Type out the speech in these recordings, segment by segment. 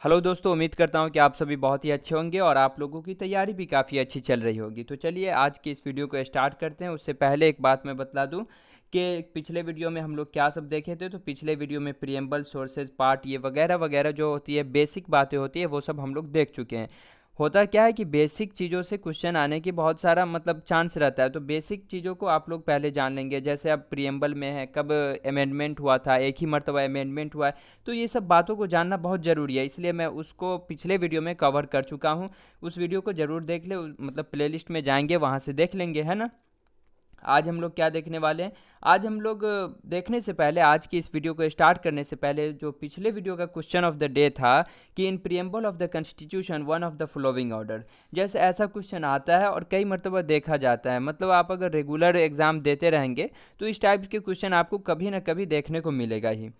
Hello दोस्तों, उम्मीद करता हूँ कि आप सभी बहुत ही अच्छे होंगे और आप लोगों की तैयारी भी काफ़ी अच्छी चल रही होगी। तो चलिए आज की इस वीडियो को स्टार्ट करते हैं। उससे पहले एक बात मैं बतला दूँ कि पिछले वीडियो में हम लोग क्या सब देखे थे। तो पिछले वीडियो में प्रिएम्बल, सोर्सेज, पार्ट, ये वगैरह वगैरह जो होती है, बेसिक बातें होती है, वो सब हम लोग देख चुके हैं। होता क्या है कि बेसिक चीज़ों से क्वेश्चन आने की बहुत सारा चांस रहता है। तो बेसिक चीज़ों को आप लोग पहले जान लेंगे। जैसे अब प्रिएम्बल में है, कब अमेंडमेंट हुआ था, एक ही मर्तबा अमेंडमेंट हुआ है। तो ये सब बातों को जानना बहुत ज़रूरी है, इसलिए मैं उसको पिछले वीडियो में कवर कर चुका हूँ। उस वीडियो को ज़रूर देख ले, प्लेलिस्ट में जाएंगे, वहाँ से देख लेंगे, है ना। आज हम लोग क्या देखने वाले हैं। आज हम लोग देखने से पहले, आज की इस वीडियो को स्टार्ट करने से पहले, जो पिछले वीडियो का क्वेश्चन ऑफ द डे था कि in preamble of the constitution one of the following order, जैसे ऐसा क्वेश्चन आता है और कई मरतबा देखा जाता है। आप अगर रेगुलर एग्ज़ाम देते रहेंगे तो इस टाइप के क्वेश्चन आपको कभी ना कभी देखने को मिलेगा ही।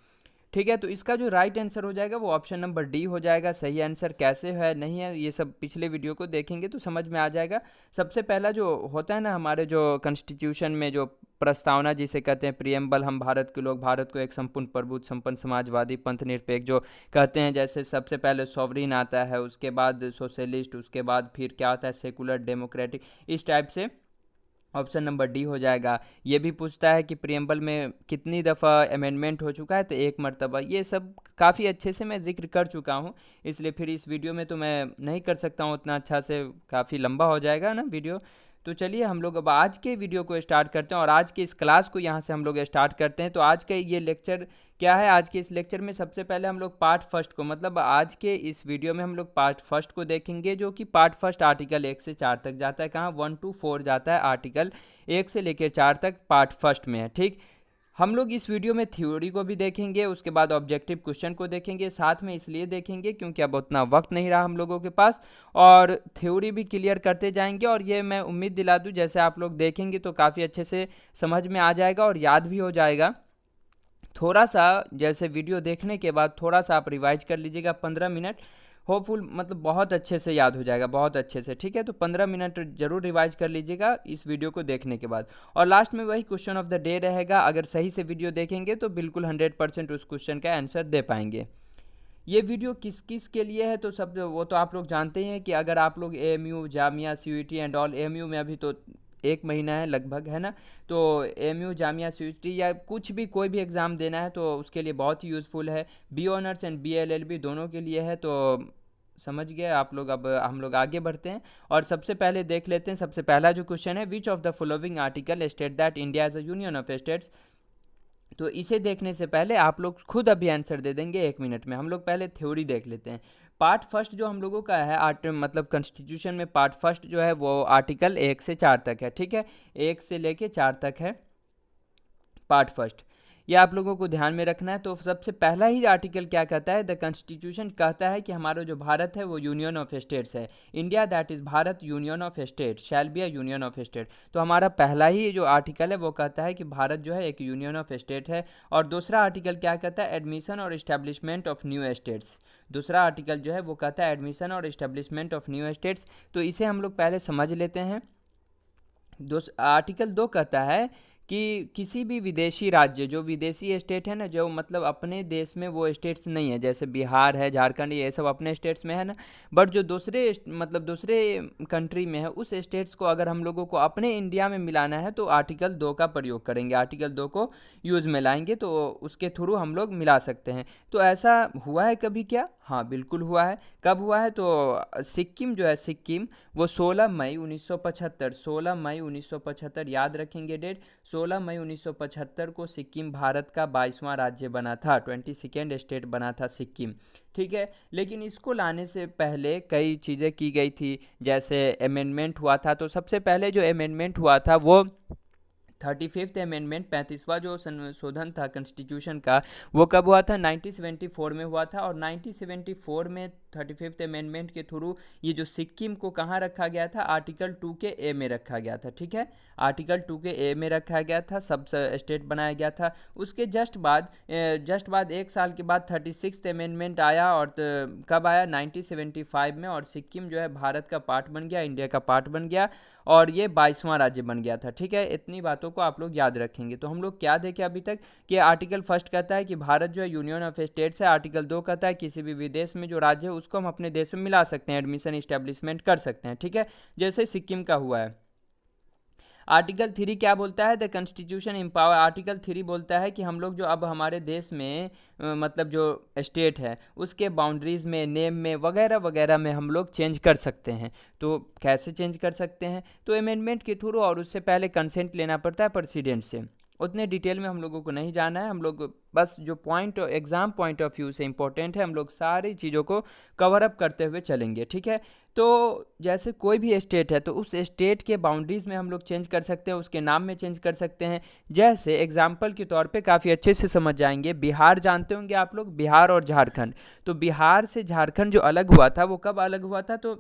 ठीक है, तो इसका जो राइट आंसर हो जाएगा वो ऑप्शन नंबर डी हो जाएगा। सही आंसर कैसे है नहीं है, ये सब पिछले वीडियो को देखेंगे तो समझ में आ जाएगा। सबसे पहला जो होता है ना, हमारे जो कॉन्स्टिट्यूशन में जो प्रस्तावना जिसे कहते हैं प्रियम्बल, हम भारत के लोग भारत को एक संपूर्ण प्रभुत्व, संपन्न समाजवादी, पंथ निरपेक्ष जो कहते हैं। जैसे सबसे पहले सॉवरिन आता है, उसके बाद सोशलिस्ट, उसके बाद फिर क्या आता है सेकुलर डेमोक्रेटिक, इस टाइप से ऑप्शन नंबर डी हो जाएगा। ये भी पूछता है कि प्रियम्बल में कितनी दफ़ा अमेंडमेंट हो चुका है, तो एक मर्तबा। ये सब काफ़ी अच्छे से मैं जिक्र कर चुका हूँ, इसलिए फिर इस वीडियो में तो मैं नहीं कर सकता हूँ उतना अच्छा से, काफ़ी लंबा हो जाएगा ना वीडियो। तो चलिए हम लोग अब आज के वीडियो को स्टार्ट करते हैं और आज के इस क्लास को यहाँ से हम लोग स्टार्ट करते हैं। तो आज का ये लेक्चर क्या है, आज के इस लेक्चर में सबसे पहले हम लोग पार्ट फर्स्ट को, आज के इस वीडियो में हम लोग पार्ट फर्स्ट को देखेंगे, जो कि पार्ट फर्स्ट आर्टिकल 1 से 4 तक जाता है। कहाँ 1 to 4 जाता है, आर्टिकल 1 से लेकर 4 तक पार्ट फर्स्ट में है। ठीक, हम लोग इस वीडियो में थ्योरी को भी देखेंगे, उसके बाद ऑब्जेक्टिव क्वेश्चन को देखेंगे, साथ में इसलिए देखेंगे क्योंकि अब उतना वक्त नहीं रहा हम लोगों के पास, और थ्योरी भी क्लियर करते जाएंगे। और ये मैं उम्मीद दिला दूं, जैसे आप लोग देखेंगे तो काफ़ी अच्छे से समझ में आ जाएगा और याद भी हो जाएगा। थोड़ा सा जैसे वीडियो देखने के बाद थोड़ा सा आप रिवाइज कर लीजिएगा 15 मिनट, होपफुल बहुत अच्छे से याद हो जाएगा, बहुत अच्छे से। ठीक है, तो 15 मिनट जरूर रिवाइज कर लीजिएगा इस वीडियो को देखने के बाद। और लास्ट में वही क्वेश्चन ऑफ द डे रहेगा, अगर सही से वीडियो देखेंगे तो बिल्कुल 100% उस क्वेश्चन का आंसर दे पाएंगे। ये वीडियो किस किस के लिए है, तो सब वो तो आप लोग जानते ही हैं कि अगर आप लोग AMU, Jamia, CUET and all, AMU में अभी तो 1 महीना है लगभग, है ना। तो एएमयू, जामिया, सीयूईटी या कुछ भी कोई भी एग्ज़ाम देना है तो उसके लिए बहुत ही यूज़फुल है। B honours and B LLB दोनों के लिए है। तो समझ गए आप लोग। अब हम लोग आगे बढ़ते हैं और सबसे पहले देख लेते हैं। सबसे पहला जो क्वेश्चन है, which of the following article state that India as a union of states. तो इसे देखने से पहले आप लोग खुद अभी आंसर दे देंगे 1 मिनट में। हम लोग पहले थ्योरी देख लेते हैं। पार्ट फर्स्ट जो हम लोगों का है, कॉन्स्टिट्यूशन में पार्ट फर्स्ट जो है वो आर्टिकल 1 से 4 तक है। ठीक है, 1 से लेके 4 तक है पार्ट फर्स्ट। ये आप लोगों को ध्यान में रखना है। तो सबसे पहला ही आर्टिकल क्या कहता है, द कॉन्स्टिट्यूशन कहता है कि हमारा जो भारत है वो यूनियन ऑफ स्टेट्स है। India that is Bharat union of state shall be a union of state. तो हमारा पहला ही जो आर्टिकल है वो कहता है कि भारत जो है एक यूनियन ऑफ स्टेट है। और दूसरा आर्टिकल क्या कहता है, एडमिशन और इस्टेब्लिशमेंट ऑफ न्यू स्टेट्स। दूसरा आर्टिकल जो है वो कहता है एडमिशन और इस्टेब्लिशमेंट ऑफ न्यू स्टेट्स। तो इसे हम लोग पहले समझ लेते हैं। आर्टिकल 2 कहता है कि किसी भी विदेशी राज्य, जो विदेशी स्टेट है ना, जो अपने देश में वो स्टेट्स नहीं है, जैसे बिहार है, झारखंड, ये सब अपने स्टेट्स में है ना, बट जो दूसरे कंट्री में है, उस स्टेट्स को अगर हम लोगों को अपने इंडिया में मिलाना है तो आर्टिकल 2 का प्रयोग करेंगे, आर्टिकल 2 को यूज़ में लाएंगे, तो उसके थ्रू हम लोग मिला सकते हैं। तो ऐसा हुआ है कभी क्या? हाँ बिल्कुल हुआ है। कब हुआ है? तो सिक्किम जो है, सिक्किम, वो 16 मई 1975, याद रखेंगे डेट, 16 मई 1975 को सिक्किम भारत का 22वां राज्य बना था, 22nd स्टेट बना था सिक्किम। ठीक है, लेकिन इसको लाने से पहले कई चीज़ें की गई थी, जैसे अमेंडमेंट हुआ था। तो सबसे पहले जो अमेंडमेंट हुआ था वो 35th अमेंडमेंट, 35वां जो संशोधन था कॉन्स्टिट्यूशन का, वो कब हुआ था? 1974 में हुआ था। और 1974 में 35th अमेंडमेंट के थ्रू ये जो सिक्किम को कहाँ रखा गया था, आर्टिकल 2 के ए में रखा गया था। ठीक है, आर्टिकल 2 के ए में रखा गया था, सब स्टेट बनाया गया था। उसके जस्ट बाद 1 साल के बाद 36th अमेंडमेंट आया। और कब आया? 1975 में। और सिक्किम जो है भारत का पार्ट बन गया, इंडिया का पार्ट बन गया, और ये 22वां राज्य बन गया था। ठीक है, इतनी बातों बातों को आप लोग याद रखेंगे। तो हम लोग क्या देखें अभी तक कि आर्टिकल फर्स्ट कहता है कि भारत जो है यूनियन ऑफ स्टेट्स है। आर्टिकल 2 कहता है किसी भी विदेश में जो राज्य है उसको हम अपने देश में मिला सकते हैं, एडमिशन इस्टेब्लिशमेंट कर सकते हैं, ठीक है, जैसे सिक्किम का हुआ है। आर्टिकल 3 क्या बोलता है? द कॉन्स्टिट्यूशन एम्पावर, आर्टिकल 3 बोलता है कि हम लोग जो अब हमारे देश में मतलब जो स्टेट है उसके बाउंड्रीज़ में, नेम में, वगैरह वगैरह में हम लोग चेंज कर सकते हैं। तो कैसे चेंज कर सकते हैं? तो अमेंडमेंट के थ्रू, और उससे पहले कंसेंट लेना पड़ता है प्रेसिडेंट से। उतने डिटेल में हम लोगों को नहीं जाना है, हम लोग बस जो point exam point of view से इंपॉर्टेंट है हम लोग सारी चीज़ों को कवर अप करते हुए चलेंगे, ठीक है। तो जैसे कोई भी स्टेट है तो उस स्टेट के बाउंड्रीज़ में हम लोग चेंज कर सकते हैं, उसके नाम में चेंज कर सकते हैं। जैसे एग्जाम्पल के तौर पे काफ़ी अच्छे से समझ जाएंगे, बिहार जानते होंगे आप लोग, बिहार और झारखंड। तो बिहार से झारखंड जो अलग हुआ था वो कब अलग हुआ था? तो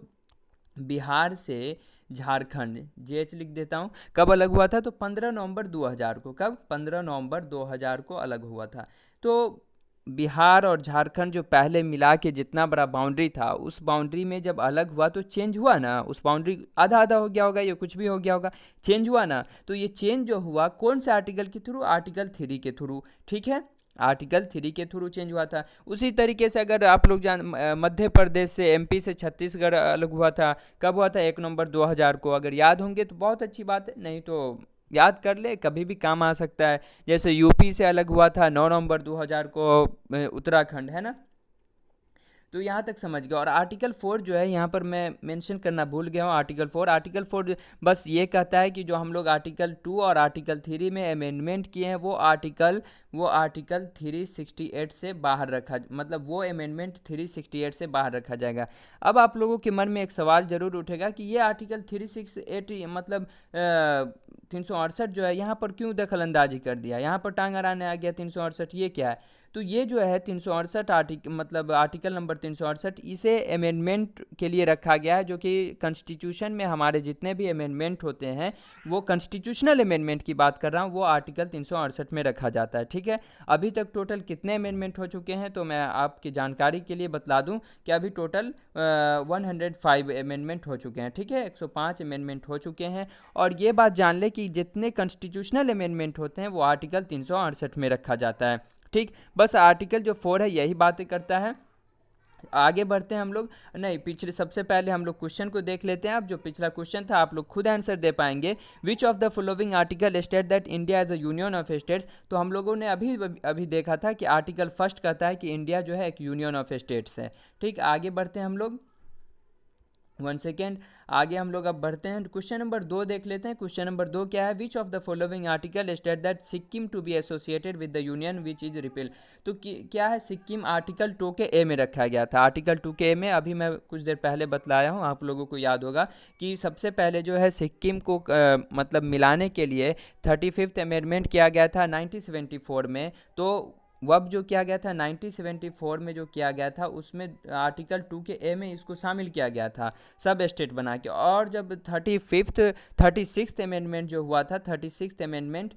बिहार से झारखंड, जेएच लिख देता हूँ, कब अलग हुआ था? तो 15 नवंबर 2000 को। कब? 15 नवंबर 2000 को अलग हुआ था। तो बिहार और झारखंड जो पहले मिला के जितना बड़ा बाउंड्री था, उस बाउंड्री में जब अलग हुआ तो चेंज हुआ ना, उस बाउंड्री आधा आधा हो गया होगा या कुछ भी हो गया होगा, चेंज हुआ ना। तो ये चेंज जो हुआ कौन से आर्टिकल के थ्रू? आर्टिकल 3 के थ्रू, ठीक है, आर्टिकल 3 के थ्रू चेंज हुआ था। उसी तरीके से अगर आप लोग मध्य प्रदेश से, एमपी से छत्तीसगढ़ अलग हुआ था, कब हुआ था? 1 नवंबर 2000 को। अगर याद होंगे तो बहुत अच्छी बात है, नहीं तो याद कर ले, कभी भी काम आ सकता है। जैसे यूपी से अलग हुआ था 9 नवंबर 2000 को, उत्तराखंड, है ना। तो यहाँ तक समझ गया। और आर्टिकल 4 जो है यहाँ पर मैं मेंशन करना भूल गया हूँ। आर्टिकल 4 बस ये कहता है कि जो हम लोग आर्टिकल 2 और आर्टिकल 3 में अमेंडमेंट किए हैं वो आर्टिकल 368 से बाहर रखा, मतलब वो अमेंडमेंट 368 से बाहर रखा जाएगा। अब आप लोगों के मन में एक सवाल जरूर उठेगा कि ये आर्टिकल 368 मतलब 368 जो है यहाँ पर क्यों दखल अंदाजी कर दिया, यहाँ पर टांग अड़ाने आ गया 368, ये क्या है? तो ये जो है 368 मतलब आर्टिकल नंबर 368, इसे अमेंडमेंट के लिए रखा गया है, जो कि कॉन्स्टिट्यूशन में हमारे जितने भी अमेंडमेंट होते हैं, वो कॉन्स्टिट्यूशनल अमेंडमेंट की बात कर रहा हूँ, वो आर्टिकल 368 में रखा जाता है, ठीक है। अभी तक टोटल कितने अमेंडमेंट हो चुके हैं? तो मैं आपकी जानकारी के लिए बतला दूँ कि अभी टोटल 105 अमेंडमेंट हो चुके हैं, ठीक है, 105 अमेंडमेंट हो चुके हैं। और ये बात जान ले कि जितने कॉन्स्टिट्यूशनल अमेंडमेंट होते हैं वो आर्टिकल 368 में रखा जाता है, ठीक। बस आर्टिकल जो 4 है यही बातें करता है। आगे बढ़ते हैं हम लोग, नहीं पिछले, सबसे पहले हम लोग क्वेश्चन को देख लेते हैं। अब जो पिछला क्वेश्चन था आप लोग खुद आंसर दे पाएंगे। Which of the following article state that India as a union of states? तो हम लोगों ने अभी अभी देखा था कि आर्टिकल फर्स्ट कहता है कि इंडिया जो है एक यूनियन ऑफ स्टेट्स है, ठीक। आगे बढ़ते हैं हम लोग, 1 सेकेंड, आगे हम लोग अब बढ़ते हैं। क्वेश्चन नंबर 2 देख लेते हैं। क्वेश्चन नंबर 2 क्या है? Which of the following article state that Sikkim to be associated with the union which is repeal? तो क्या है? सिक्किम आर्टिकल 2 के ए में रखा गया था। आर्टिकल 2 के ए में अभी मैं कुछ देर पहले बतलाया हूँ, आप लोगों को याद होगा कि सबसे पहले जो है सिक्किम को मतलब मिलाने के लिए 35th अमेंडमेंट किया गया था 1974 में। तो वब जो किया गया था 1974 में जो किया गया था उसमें आर्टिकल 2 के ए में इसको शामिल किया गया था सब स्टेट बना के। और जब 36th अमेंडमेंट जो हुआ था, 36th अमेंडमेंट,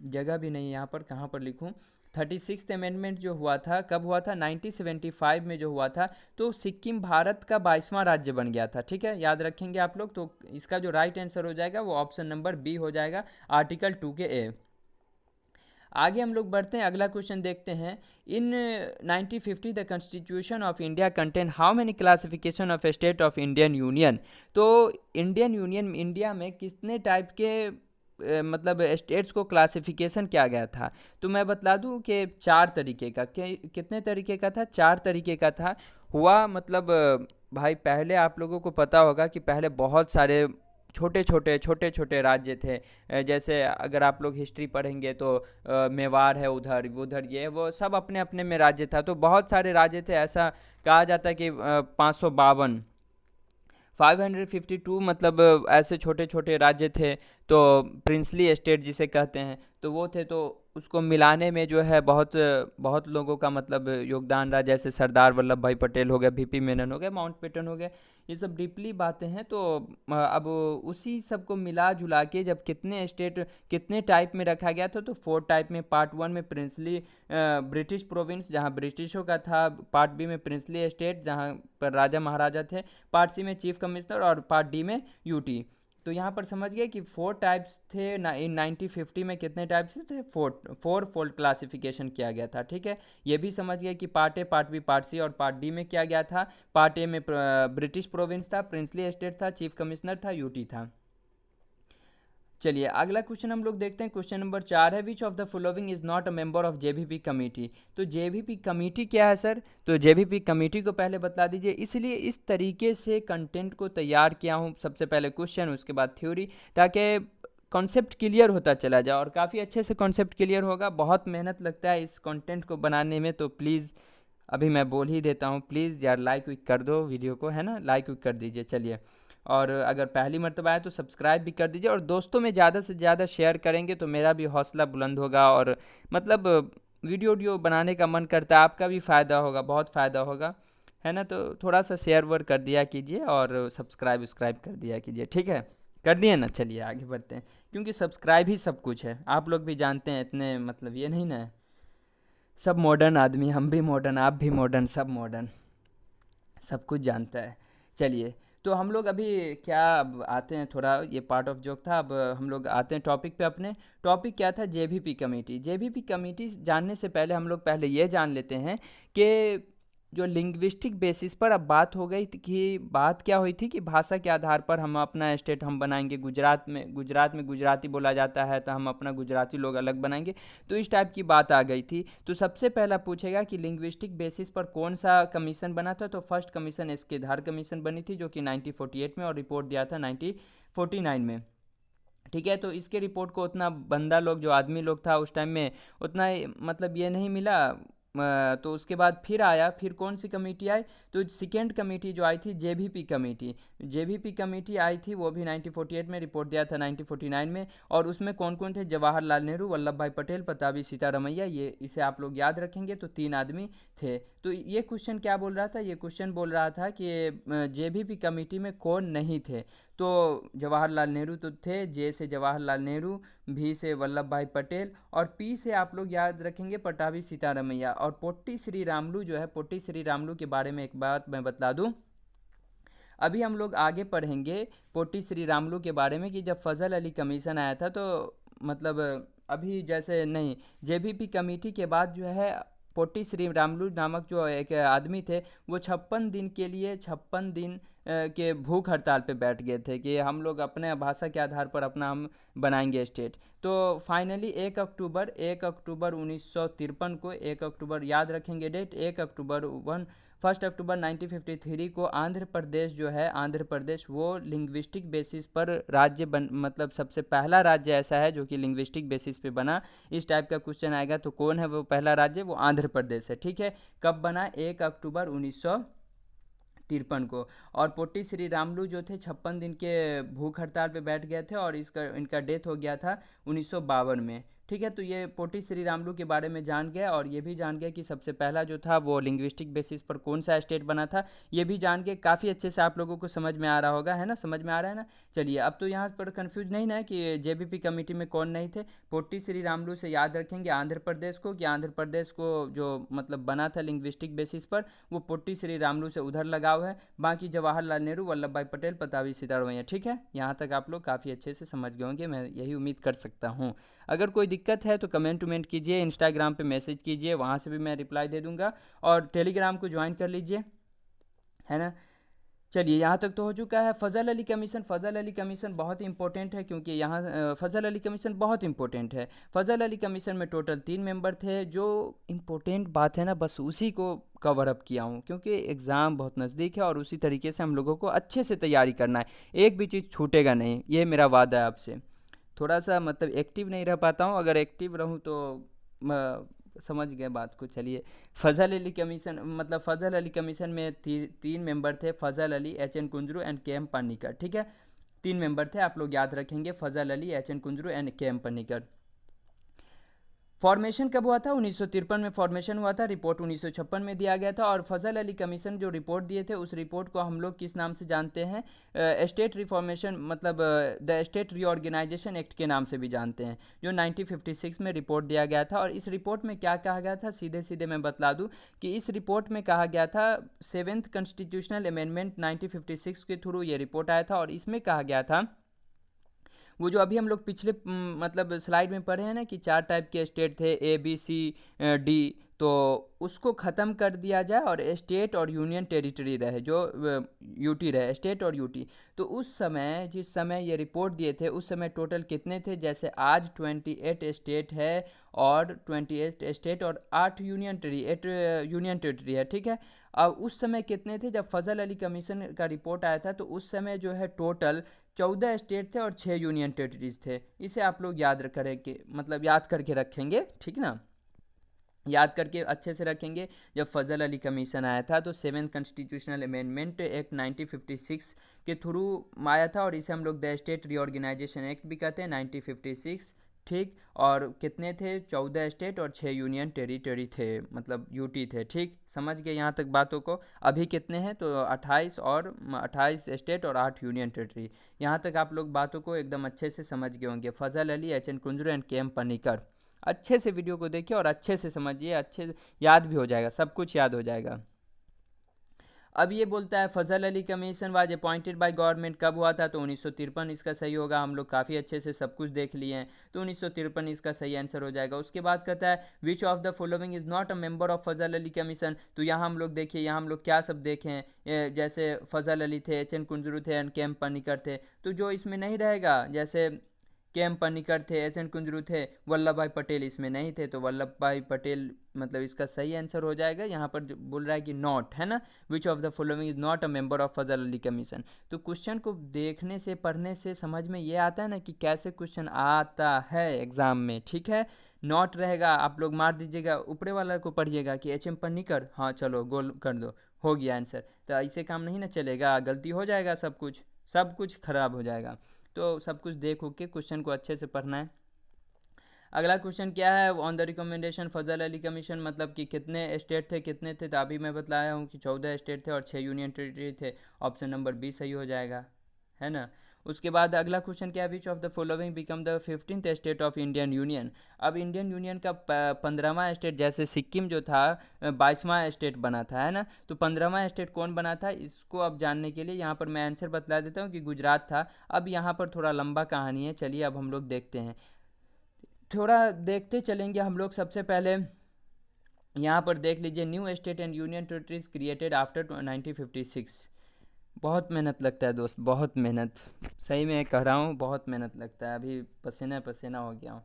जगह भी नहीं यहाँ पर, कहाँ पर लिखूँ, 36th अमेंडमेंट जो हुआ था कब हुआ था? 1975 में जो हुआ था। तो सिक्किम भारत का 22वां राज्य बन गया था, ठीक है, याद रखेंगे आप लोग। तो इसका जो राइट आंसर हो जाएगा वो ऑप्शन नंबर बी हो जाएगा, आर्टिकल 2 के ए। आगे हम लोग बढ़ते हैं, अगला क्वेश्चन देखते हैं। इन 1950 the constitution of India contain how many classification of state of Indian union? तो इंडियन यूनियन, इंडिया में कितने टाइप के मतलब स्टेट्स को क्लासिफिकेशन किया गया था? तो मैं बतला दूं कि 4 तरीके का। कितने तरीके का था? 4 तरीके का था। हुआ मतलब भाई पहले आप लोगों को पता होगा कि पहले बहुत सारे छोटे छोटे राज्य थे। जैसे अगर आप लोग हिस्ट्री पढ़ेंगे तो मेवाड़ है, उधर उधर ये वो सब अपने अपने में राज्य था। तो बहुत सारे राज्य थे, ऐसा कहा जाता है कि 552, 552 मतलब ऐसे छोटे छोटे राज्य थे। तो प्रिंसली स्टेट जिसे कहते हैं, तो वो थे। तो उसको मिलाने में जो है बहुत बहुत लोगों का मतलब योगदान रहा, जैसे सरदार वल्लभ भाई पटेल हो गए, वीपी मेनन हो गए, माउंट बेटन हो गए, ये सब डीपली बातें हैं। तो अब उसी सब को मिला जुला के जब कितने स्टेट कितने टाइप में रखा गया था, तो 4 टाइप में। पार्ट 1 में प्रिंसली ब्रिटिश प्रोविंस जहाँ ब्रिटिशों का था, पार्ट बी में प्रिंसली स्टेट जहाँ पर राजा महाराजा थे, पार्ट सी में चीफ कमिश्नर और पार्ट डी में यूटी। तो यहाँ पर समझ गए कि 4 टाइप्स थे इन 1950 में। कितने टाइप्स थे? 4 फोल्ड क्लासिफिकेशन किया गया था। ठीक है, ये भी समझ गए कि part A, part B, part C और पार्ट डी में किया गया था। पार्ट ए में ब्रिटिश प्रोविंस था, प्रिंसली एस्टेट था, चीफ कमिश्नर था, यूटी था। चलिए अगला क्वेश्चन हम लोग देखते हैं। क्वेश्चन नंबर 4 है, which of the following is not a member of JBP committee. तो जेबीपी कमेटी क्या है सर? तो जेबीपी कमेटी को पहले बता दीजिए। इसलिए इस तरीके से कंटेंट को तैयार किया हूँ, सबसे पहले क्वेश्चन उसके बाद थ्योरी, ताकि कॉन्सेप्ट क्लियर होता चला जाए और काफ़ी अच्छे से कॉन्सेप्ट क्लियर होगा। बहुत मेहनत लगता है इस कंटेंट को बनाने में, तो प्लीज़ अभी मैं बोल ही देता हूँ, प्लीज़ यार लाइक विक कर दो वीडियो को, है ना, लाइक विक कर दीजिए। चलिए, और अगर पहली मर्तबा आए तो सब्सक्राइब भी कर दीजिए, और दोस्तों में ज़्यादा से ज़्यादा शेयर करेंगे तो मेरा भी हौसला बुलंद होगा, और मतलब वीडियो बनाने का मन करता है, आपका भी फ़ायदा होगा, बहुत फ़ायदा होगा, है ना। तो थोड़ा सा शेयर वर्क कर दिया कीजिए और सब्सक्राइब कर दिया कीजिए। ठीक है, कर दिए ना। चलिए आगे बढ़ते हैं, क्योंकि सब्सक्राइब ही सब कुछ है, आप लोग भी जानते हैं, इतने मतलब ये नहीं ना, सब मॉडर्न आदमी, हम भी मॉडर्न, आप भी मॉडर्न, सब मॉडर्न, सब कुछ जानता है। चलिए, तो हम लोग अभी क्या, अब आते हैं, थोड़ा ये पार्ट ऑफ जोक था, अब हम लोग आते हैं टॉपिक पे अपने। टॉपिक क्या था? JBP committee. जेबीपी कमेटी जानने से पहले हम लोग पहले ये जान लेते हैं कि जो लिंग्विस्टिक बेसिस पर अब बात हो गई कि बात क्या हुई थी कि भाषा के आधार पर हम अपना स्टेट हम बनाएंगे। गुजरात में गुजराती बोला जाता है, तो हम अपना गुजराती लोग अलग बनाएंगे। तो इस टाइप की बात आ गई थी। तो सबसे पहला पूछेगा कि लिंग्विस्टिक बेसिस पर कौन सा कमीशन बना था। तो फर्स्ट कमीशन एस के धार कमीशन बनी थी, जो कि 1948 में, और रिपोर्ट दिया था 1949 में। ठीक है, तो इसके रिपोर्ट को उतना बंदा लोग, जो आदमी लोग था उस टाइम में, उतना मतलब ये नहीं मिला। तो उसके बाद फिर आया, फिर कौन सी कमेटी आई? तो सेकेंड कमेटी जो आई थी, जेबीपी कमेटी। जेबीपी कमेटी आई थी, वो भी 1948 में, रिपोर्ट दिया था 1949 में। और उसमें कौन कौन थे? जवाहरलाल नेहरू, वल्लभ भाई पटेल, पताबी सीतारमैया। ये इसे आप लोग याद रखेंगे, तो 3 आदमी थे। तो ये क्वेश्चन क्या बोल रहा था? ये क्वेश्चन बोल रहा था कि जेबीपी कमेटी में कौन नहीं थे। तो जवाहरलाल नेहरू तो थे, जे से जवाहरलाल नेहरू, भी से वल्लभ भाई पटेल, और पी से आप लोग याद रखेंगे पटाभी सीतारमैया। और पोट्टी श्री रामलू जो है, पोट्टी श्री रामलू के बारे में एक बात मैं बता दूं, अभी हम लोग आगे पढ़ेंगे पोट्टी श्री रामलू के बारे में, कि जब फजल अली कमीशन आया था, तो मतलब अभी जैसे नहीं, जेबीपी कमेटी के बाद जो है पोट्टी श्री रामलू नामक जो एक आदमी थे, वो 56 दिन के लिए, 56 दिन के भूख हड़ताल पे बैठ गए थे कि हम लोग अपने भाषा के आधार पर अपना हम बनाएंगे स्टेट। तो फाइनली 1 अक्टूबर 1953 को, 1 अक्टूबर याद रखेंगे डेट, 1 अक्टूबर 1953 को आंध्र प्रदेश जो है, आंध्र प्रदेश वो लिंग्विस्टिक बेसिस पर राज्य मतलब सबसे पहला राज्य ऐसा है जो कि लिंग्विस्टिक बेसिस पे बना। इस टाइप का क्वेश्चन आएगा तो कौन है वो पहला राज्य? वो आंध्र प्रदेश है। ठीक है, कब बना? 1 अक्टूबर 1953 को। और पोट्टी श्री रामलू जो थे 56 दिन के भूख हड़ताल पे बैठ गए थे, और इनका डेथ हो गया था 1952 में। ठीक है, तो ये पोट्टी श्री रामलू के बारे में जान गया, और ये भी जान गया कि सबसे पहला जो था वो लिंग्विस्टिक बेसिस पर कौन सा स्टेट बना था। ये भी जान के काफ़ी अच्छे से आप लोगों को समझ में आ रहा होगा, है ना, समझ में आ रहा है ना। चलिए, अब तो यहाँ पर कंफ्यूज नहीं ना है कि जेबीपी कमेटी में कौन नहीं थे। पोट्टी श्री रामलू से याद रखेंगे आंध्र प्रदेश को, कि आंध्र प्रदेश को जो मतलब बना था लिंग्विस्टिक बेसिस पर, वो पोट्टी श्री रामलू से उधर लगाव है। बाकी जवाहरलाल नेहरू, वल्लभ भाई पटेल, पताभी सीतारमैया। ठीक है, यहाँ तक आप लोग काफ़ी अच्छे से समझ गए होंगे, मैं यही उम्मीद कर सकता हूँ। अगर कोई दिक्कत है तो कमेंट वमेंट कीजिए, इंस्टाग्राम पे मैसेज कीजिए, वहाँ से भी मैं रिप्लाई दे दूँगा, और टेलीग्राम को ज्वाइन कर लीजिए, है ना। चलिए, यहाँ तक तो हो चुका है। फ़ज़ल अली कमीशन, फ़ज़ल अली कमीशन बहुत ही इंपॉर्टेंट है, क्योंकि यहाँ फ़ज़ल अली कमीशन बहुत इंपॉर्टेंट है। फ़ज़ल अली कमीशन में टोटल 3 मेंबर थे। जो इंपॉर्टेंट बात है ना, बस उसी को कवर अप किया हूँ, क्योंकि एग्ज़ाम बहुत नज़दीक है, और उसी तरीके से हम लोगों को अच्छे से तैयारी करना है, एक भी चीज़ छूटेगा नहीं, ये मेरा वादा है आपसे। थोड़ा सा मतलब एक्टिव नहीं रह पाता हूँ, अगर एक्टिव रहूँ तो समझ गए बात को। चलिए, फ़ज़ल अली कमीशन, मतलब फ़ज़ल अली कमीशन में 3 मेंबर थे, Fazal Ali, H N Kunzru and K M Panikkar. ठीक है, 3 मेंबर थे, आप लोग याद रखेंगे, Fazal Ali, H N Kunzru and K M Panikkar. Formation कब हुआ था? 1953 में फॉर्मेशन हुआ था, रिपोर्ट 1956 में दिया गया था। और फजल अली कमीशन जो रिपोर्ट दिए थे, उस रिपोर्ट को हम लोग किस नाम से जानते हैं? स्टेट रिफॉर्मेशन, मतलब द स्टेट रीऑर्गेनाइजेशन एक्ट के नाम से भी जानते हैं, जो 1956 में रिपोर्ट दिया गया था। और इस रिपोर्ट में क्या कहा गया था, सीधे सीधे मैं बतला दूं कि इस रिपोर्ट में कहा गया था 7th कॉन्स्टिट्यूशनल अमेंडमेंट 1956 के थ्रू ये रिपोर्ट आया था, और इसमें कहा गया था वो जो अभी हम लोग पिछले मतलब स्लाइड में पढ़े हैं ना कि 4 टाइप के स्टेट थे, A B C D, तो उसको ख़त्म कर दिया जाए और स्टेट और यूनियन टेरिटरी रहे, जो यूटी रहे, स्टेट और यूटी। तो उस समय जिस समय ये रिपोर्ट दिए थे उस समय टोटल कितने थे? जैसे आज 28 स्टेट है और 28 स्टेट और 8 यूनियन टेरिटरी है, ठीक है। अब उस समय कितने थे? जब फजल अली कमीशन का रिपोर्ट आया था तो उस समय जो है टोटल 14 स्टेट थे और 6 यूनियन टेरिटरीज थे। इसे आप लोग याद करेंगे, मतलब याद करके रखेंगे, ठीक ना, याद करके अच्छे से रखेंगे। जब फजल अली कमीशन आया था तो 7th कॉन्स्टिट्यूशनल अमेंडमेंट एक्ट 1956 के थ्रू आया था, और इसे हम लोग द स्टेट रीऑर्गेनाइजेशन एक्ट भी कहते हैं, 1956, ठीक। और कितने थे? 14 स्टेट और 6 यूनियन टेरिटरी थे, मतलब यूटी थे, ठीक। समझ गए यहाँ तक बातों को? अभी कितने हैं? तो 28 स्टेट और 8 यूनियन टेरिटरी। यहाँ तक आप लोग बातों को एकदम अच्छे से समझ गए होंगे। Fazal Ali, H N Kunzru and K M Panikkar. अच्छे से वीडियो को देखिए और अच्छे से समझिए, अच्छे से याद भी हो जाएगा, सब कुछ याद हो जाएगा। अब ये बोलता है Fazal Ali commission was appointed by government, कब हुआ था? तो 1953 इसका सही होगा। हम लोग काफ़ी अच्छे से सब कुछ देख लिए हैं, तो 1953 इसका सही आंसर हो जाएगा। उसके बाद कहता है which of the following is not a member of Fazal Ali commission. तो यहाँ हम लोग देखिए, यहाँ हम लोग क्या सब देखें हैं, जैसे फजल अली थे, एच एन कुंजरू थे एंड के एम पनिकर थे। तो जो इसमें नहीं रहेगा, जैसे के एम पनिकर थे, एस एन कुंजरू थे, वल्लभ भाई पटेल इसमें नहीं थे, तो वल्लभ भाई पटेल मतलब इसका सही आंसर हो जाएगा। यहाँ पर जो बोल रहा है कि नॉट, है ना, which of the following is not a member of Fazal Ali commission. तो क्वेश्चन को देखने से, पढ़ने से समझ में ये आता है ना कि कैसे क्वेश्चन आता है एग्जाम में, ठीक है। नॉट रहेगा, आप लोग मार दीजिएगा, ऊपरे वाला को पढ़िएगा कि एच एम पन्नीकर, हाँ चलो गोल कर दो, हो गया आंसर। तो ऐसे काम नहीं ना चलेगा, गलती हो जाएगा, सब कुछ खराब हो जाएगा। तो सब कुछ देख हो के क्वेश्चन को अच्छे से पढ़ना है। अगला क्वेश्चन क्या है? On the recommendation Fazal Ali commission, मतलब कि कितने स्टेट थे, कितने थे? तो अभी मैं बताया हूँ कि 14 स्टेट थे और 6 यूनियन टेरिटरी थे। ऑप्शन नंबर बी सही हो जाएगा, है ना। उसके बाद अगला क्वेश्चन क्या है? Which of the following become the 15th state of Indian union. अब इंडियन यूनियन का 15वां स्टेट, जैसे सिक्किम जो था 22वां स्टेट बना था, है ना। तो 15वां स्टेट कौन बना था, इसको अब जानने के लिए यहाँ पर मैं आंसर बतला देता हूँ कि गुजरात था। अब यहाँ पर थोड़ा लंबा कहानी है, चलिए अब हम लोग देखते हैं, थोड़ा देखते चलेंगे हम लोग। सबसे पहले यहाँ पर देख लीजिए, new state and union territories created after 1956। बहुत मेहनत लगता है दोस्त, बहुत मेहनत, सही में कह रहा हूँ, बहुत मेहनत लगता है। अभी पसीना पसीना हो गया हूँ।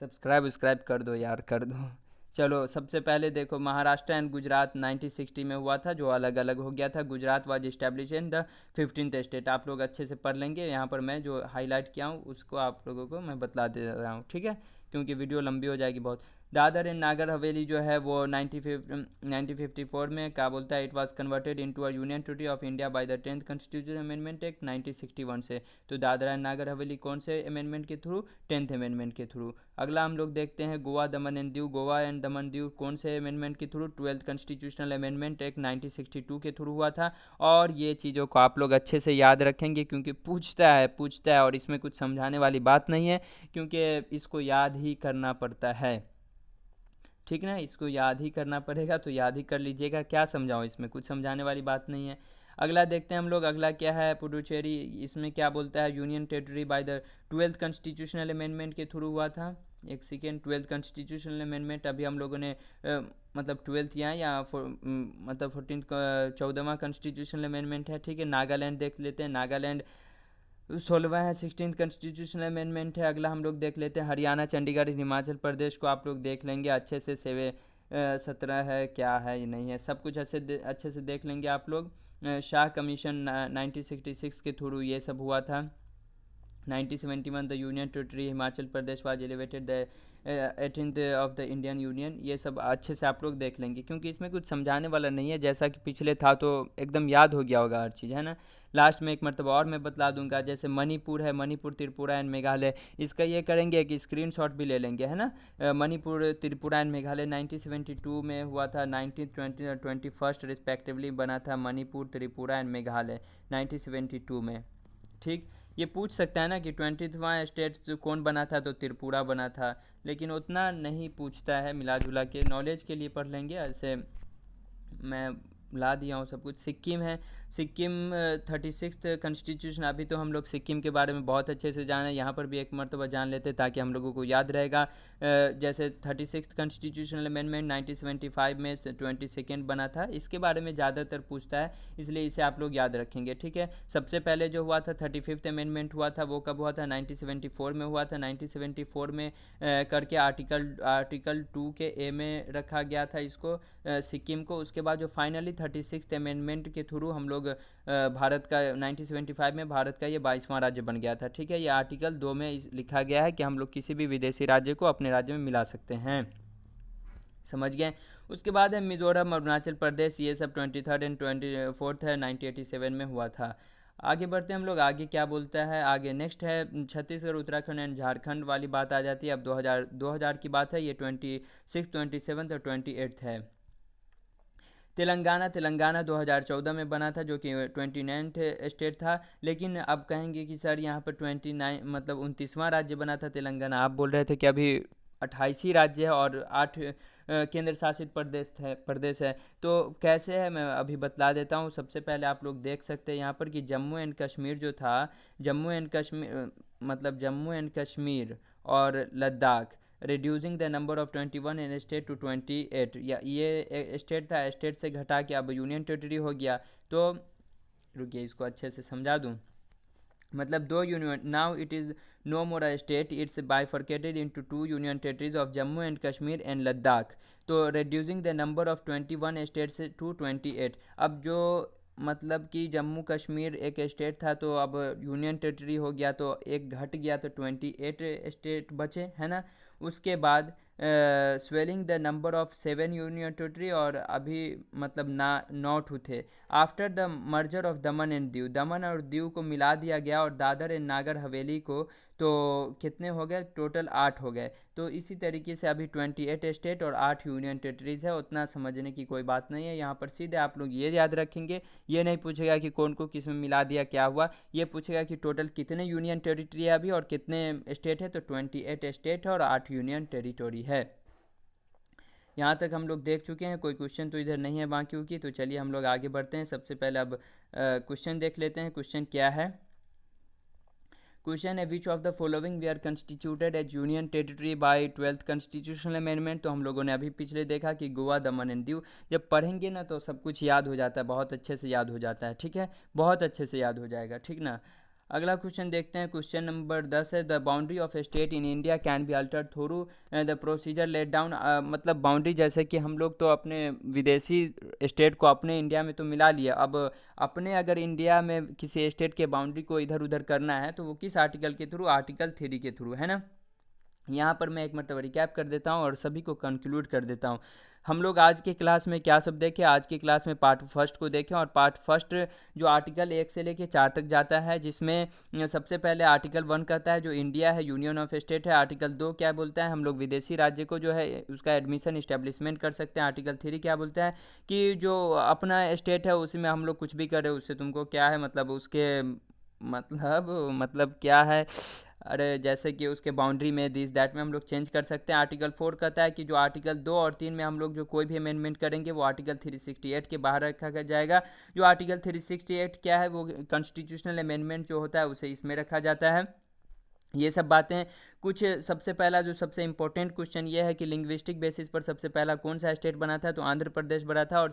सब्सक्राइब कर दो यार, कर दो। चलो सबसे पहले देखो, महाराष्ट्र एंड गुजरात 1960 में हुआ था, जो अलग अलग हो गया था। Gujarat was establish in the 15th state. आप लोग अच्छे से पढ़ लेंगे, यहाँ पर मैं जो हाईलाइट किया हूँ उसको आप लोगों को मैं बतला दे रहा हूँ, ठीक है, क्योंकि वीडियो लंबी हो जाएगी बहुत। दादर एंड नागर हवेली जो है वो 1954 में क्या बोलता है, it was converted into a union territory of India by the 10th constitution amendment act 1961 से। तो दादरा एंड नागर हवेली कौन से अमेंडमेंट के थ्रू? 10th अमेंडमेंट के थ्रू। अगला हम लोग देखते हैं गोवा दमन एंड दीव। गोवा एंड दमन दीव कौन से अमेंडमेंट के through? 12th constitutional amendment act 1962 के थ्रू हुआ था। और ये चीज़ों को आप लोग अच्छे से याद रखेंगे, क्योंकि पूछता है और इसमें कुछ समझाने वाली बात नहीं है, क्योंकि इसको याद ही करना पड़ता है, ठीक ना, इसको याद ही करना पड़ेगा, तो याद ही कर लीजिएगा। क्या समझाऊँ, इसमें कुछ समझाने वाली बात नहीं है। अगला देखते हैं हम लोग, अगला क्या है? पुडुचेरी, इसमें क्या बोलता है? Union territory by the 12th constitutional amendment के थ्रू हुआ था। एक सेकेंड, 12th कॉन्स्टिट्यूशनल अमेंडमेंट अभी हम लोगों ने मतलब 12th या मतलब 14वां कॉन्स्टिट्यूशनल अमेंडमेंट है, ठीक है। नागालैंड देख लेते हैं, नागालैंड 16वां है, 16th कॉन्स्टिट्यूशनल अमेंडमेंट है। अगला हम लोग देख लेते हैं हरियाणा, चंडीगढ़, हिमाचल प्रदेश को आप लोग देख लेंगे अच्छे से। 17 है, क्या है ये नहीं है, सब कुछ अच्छे से देख लेंगे आप लोग। शाह कमीशन 1966 के थ्रू ये सब हुआ था। 1971 the union territory Himachal Pradesh was elevated the 18th of the Indian union. ये सब अच्छे से आप लोग देख लेंगे, क्योंकि इसमें कुछ समझाने वाला नहीं है, जैसा कि पिछले था तो एकदम याद हो गया होगा हर चीज़, है ना। लास्ट में एक मरतबा और मैं बतला दूंगा, जैसे मणिपुर है, मणिपुर, त्रिपुरा एंड मेघालय, इसका ये करेंगे कि स्क्रीनशॉट भी ले लेंगे, है ना। मणिपुर, त्रिपुरा एंड मेघालय 1972 में हुआ था, 19th 20 और 21st रिस्पेक्टिवली बना था मणिपुर, त्रिपुरा एंड मेघालय 1972 में, ठीक। ये पूछ सकता है ना कि 20वां स्टेट कौन बना था, तो त्रिपुरा बना था, लेकिन उतना नहीं पूछता है, मिला जुला के नॉलेज के लिए पढ़ लेंगे। ऐसे मैं ला दिया हूँ सब कुछ। सिक्किम है, सिक्किम 36th कॉन्स्टिट्यूशन। अभी तो हम लोग सिक्किम के बारे में बहुत अच्छे से जाने, यहाँ पर भी एक मरतबा जान लेते ताकि हम लोगों को याद रहेगा। जैसे 36th कॉन्स्टिट्यूशनल अमेंडमेंट 1975 में 22nd बना था, इसके बारे में ज़्यादातर पूछता है, इसलिए इसे आप लोग याद रखेंगे, ठीक है। सबसे पहले जो हुआ था 35th अमेंडमेंट हुआ था, वो कब हुआ था? 1974 में हुआ था। 1974 में करके आर्टिकल 2 के ए में रखा गया था इसको, सिक्किम को। उसके बाद जो फाइनली 36th अमेंडमेंट के थ्रू हम लोग भारत का 1975 में भारत का ये 22वां राज्य बन गया था, ठीक है। ये आर्टिकल 2 में लिखा गया है कि हम लोग किसी भी विदेशी राज्य को अपने राज्य में मिला सकते हैं, समझ गए। उसके बाद है मिजोरम, अरुणाचल प्रदेश, ये सब 23rd एंड 24th है, 1987 में हुआ था। आगे बढ़ते हैं हम लोग, आगे क्या बोलता है। आगे नेक्स्ट है छत्तीसगढ़, उत्तराखंड एंड झारखंड वाली बात आ जाती है। अब 2000 की बात है, ये 26, 27 और 28 है। तेलंगाना 2014 में बना था, जो कि 29th स्टेट था। लेकिन अब कहेंगे कि सर यहाँ पर 29 मतलब 29वां राज्य बना था तेलंगाना। आप बोल रहे थे कि अभी 28 ही राज्य है और 8 केंद्र शासित प्रदेश है। तो कैसे है, मैं अभी बतला देता हूँ। सबसे पहले आप लोग देख सकते हैं यहाँ पर कि जम्मू एंड कश्मीर जो था, जम्मू एंड कश्मीर और Ladakh, reducing the number of 21 in state to 28, या ये स्टेट था, स्टेट से घटा के अब यूनियन टेरिटरी हो गया। तो रुकिए इसको अच्छे से समझा दूँ। मतलब दो union, now it is no more a state, it's bifurcated into 2 union territories of Jammu and Kashmir and Ladakh. तो reducing the number of 21 states to 28। अब जो मतलब कि जम्मू कश्मीर एक स्टेट था, तो अब यूनियन टेरिटरी हो गया, तो एक घट गया, तो 28 स्टेट बचे, है ना। उसके बाद swelling the number of 7 union territory, और अभी मतलब ना 9 थे। After the merger of Daman and Diu, दमन और दीव को मिला दिया गया, और दादर एंड नागर हवेली को, तो कितने हो गए? टोटल 8 हो गए। तो इसी तरीके से अभी 28 स्टेट और 8 यूनियन टेरिटरीज है। उतना समझने की कोई बात नहीं है, यहाँ पर सीधे आप लोग ये याद रखेंगे। ये नहीं पूछेगा कि कौन को किस में मिला दिया, क्या हुआ। ये पूछेगा कि टोटल कितने यूनियन टेरिटरी है अभी और कितने स्टेट है। तो 28 स्टेट है और 8 यूनियन टेरिटरी है। यहाँ तक हम लोग देख चुके हैं, कोई क्वेश्चन तो इधर नहीं है बाकियों की। तो चलिए हम लोग आगे बढ़ते हैं। सबसे पहले अब क्वेश्चन देख लेते हैं। क्वेश्चन क्या है? क्वेश्चन है which of the following were constituted as union territory by 12th constitutional amendment. तो हम लोगों ने अभी पिछले देखा कि गोवा, दमन एंड दीव। जब पढ़ेंगे ना तो सब कुछ याद हो जाता है, बहुत अच्छे से याद हो जाता है, ठीक है, बहुत अच्छे से याद हो जाएगा, ठीक ना। अगला क्वेश्चन देखते हैं। क्वेश्चन नंबर 10 है the boundary of a state in India can be altered through the procedure let down. मतलब बाउंड्री, जैसे कि हम लोग तो अपने विदेशी स्टेट को अपने इंडिया में तो मिला लिया, अब अपने अगर इंडिया में किसी स्टेट के बाउंड्री को इधर उधर करना है तो वो किस आर्टिकल के थ्रू? आर्टिकल 3 के थ्रू, है ना। यहाँ पर मैं एक मरतबा रिकैप कर देता हूँ और सभी को कंक्लूड कर देता हूँ। हम लोग आज के क्लास में क्या सब देखे? आज की क्लास में पार्ट फर्स्ट को देखें, और पार्ट फर्स्ट जो आर्टिकल 1 से लेके 4 तक जाता है, जिसमें सबसे पहले आर्टिकल 1 कहता है जो इंडिया है, यूनियन ऑफ स्टेट है। आर्टिकल 2 क्या बोलता है? हम लोग विदेशी राज्य को जो है उसका एडमिशन इस्टेब्लिशमेंट कर सकते हैं। आर्टिकल 3 क्या बोलता है कि जो अपना स्टेट है उसमें हम लोग कुछ भी करें उससे तुमको क्या है, मतलब उसके मतलब क्या है, अरे जैसे कि उसके बाउंड्री में दिस दैट में हम लोग चेंज कर सकते हैं। आर्टिकल 4 कहता है कि जो आर्टिकल 2 और 3 में हम लोग जो कोई भी अमेंडमेंट करेंगे वो आर्टिकल 368 के बाहर रखा जाएगा। जो आर्टिकल 368 क्या है, वो कॉन्स्टिट्यूशनल अमेंडमेंट जो होता है उसे इसमें रखा जाता है। ये सब बातें कुछ। सबसे पहला जो सबसे इंपॉर्टेंट क्वेश्चन ये है कि लिंग्विस्टिक बेसिस पर सबसे पहला कौन सा स्टेट बना था? तो आंध्र प्रदेश बना था। और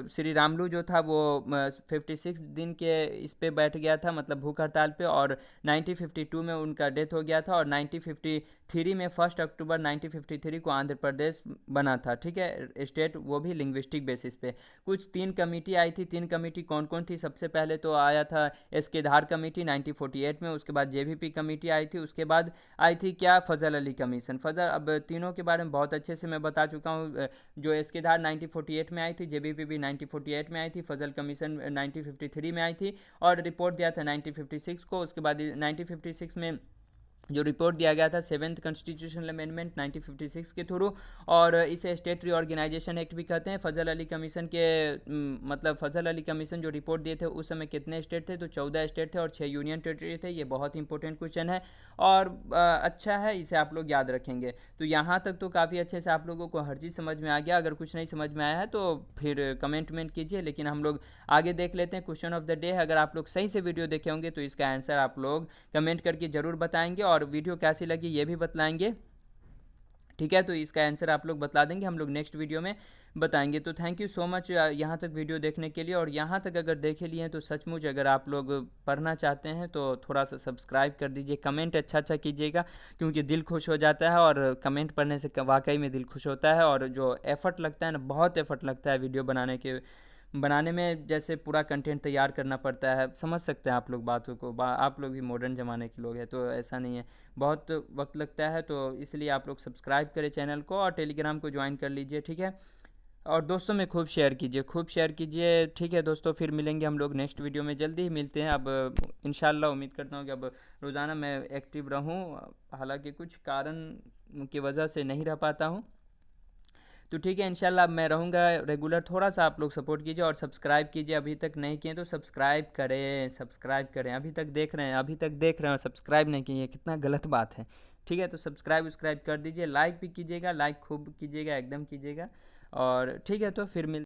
श्री रामलू जो था वो 56 दिन के इस पे बैठ गया था, मतलब भूख हड़ताल पे, और 1952 में उनका डेथ हो गया था। और 1953 में 1 अक्टूबर 1953 को आंध्र प्रदेश बना था, ठीक है, स्टेट, वो भी लिंग्विस्टिक बेसिस पे। कुछ 3 कमेटी आई थी। 3 कमेटी कौन कौन थी? सबसे पहले तो आया था केदार कमेटी 1948 में, उसके बाद जेवीपी कमेटी आई थी, उसके बाद आई थी क्या? फजल अली कमीशन। अब तीनों के बारे में बहुत अच्छे से मैं बता चुका हूँ। जो केदार 1948 में आई थी, जेबीपी भी 1948 में आई थी, फजल कमीशन 1953 में आई थी, और रिपोर्ट दिया था 1956 को। उसके बाद 1956 में जो रिपोर्ट दिया गया था 7th कॉन्स्टिट्यूशनल अमेंडमेंट 1956 के थ्रू, और इसे स्टेट रीऑर्गेनाइजेशन एक्ट भी कहते हैं। फजल अली कमीशन के मतलब फजल अली कमीशन जो रिपोर्ट दिए थे उस समय कितने स्टेट थे, तो 14 स्टेट थे और 6 यूनियन टेरिटरी थे। ये बहुत इंपॉर्टेंट क्वेश्चन है और अच्छा है, इसे आप लोग याद रखेंगे। तो यहाँ तक तो काफ़ी अच्छे से आप लोगों को हर चीज़ समझ में आ गया। अगर कुछ नहीं समझ में आया है तो फिर कमेंट कीजिए, लेकिन हम लोग आगे देख लेते हैं क्वेश्चन ऑफ द डे। अगर आप लोग सही से वीडियो देखे होंगे तो इसका आंसर आप लोग कमेंट करके ज़रूर बताएंगे और वीडियो कैसी लगी ये भी बतलाएंगे, ठीक है। तो इसका आंसर आप लोग बता देंगे, हम लोग नेक्स्ट वीडियो में बताएंगे। तो थैंक यू सो मच यहाँ तक वीडियो देखने के लिए। और यहाँ तक अगर देखे लिए हैं तो सचमुच अगर आप लोग पढ़ना चाहते हैं तो थोड़ा सा सब्सक्राइब कर दीजिए, कमेंट अच्छा अच्छा कीजिएगा, क्योंकि दिल खुश हो जाता है और कमेंट पढ़ने से वाकई में दिल खुश होता है। और जो एफ़र्ट लगता है ना, बहुत एफ़र्ट लगता है वीडियो बनाने में, जैसे पूरा कंटेंट तैयार करना पड़ता है। समझ सकते हैं आप लोग बातों को, आप लोग भी मॉडर्न ज़माने के लोग हैं, तो ऐसा नहीं है, बहुत वक्त लगता है। तो इसलिए आप लोग सब्सक्राइब करें चैनल को और टेलीग्राम को ज्वाइन कर लीजिए, ठीक है। और दोस्तों में खूब शेयर कीजिए, खूब शेयर कीजिए, ठीक है दोस्तों। फिर मिलेंगे हम लोग नेक्स्ट वीडियो में, जल्दी ही मिलते हैं। अब इंशाल्लाह उम्मीद करता हूँ कि अब रोज़ाना मैं एक्टिव रहूँ, हालांकि कुछ कारण की वजह से नहीं रह पाता हूँ। तो ठीक है, इंशाल्लाह अब मैं रहूँगा रेगुलर। थोड़ा सा आप लोग सपोर्ट कीजिए और सब्सक्राइब कीजिए, अभी तक नहीं किए तो सब्सक्राइब करें, सब्सक्राइब करें। अभी तक देख रहे हैं, अभी तक देख रहे हैं और सब्सक्राइब नहीं किए, कितना गलत बात है, ठीक है। तो सब्सक्राइब कर दीजिए, लाइक भी कीजिएगा, लाइक खूब कीजिएगा, एकदम कीजिएगा। और ठीक है, तो फिर मिल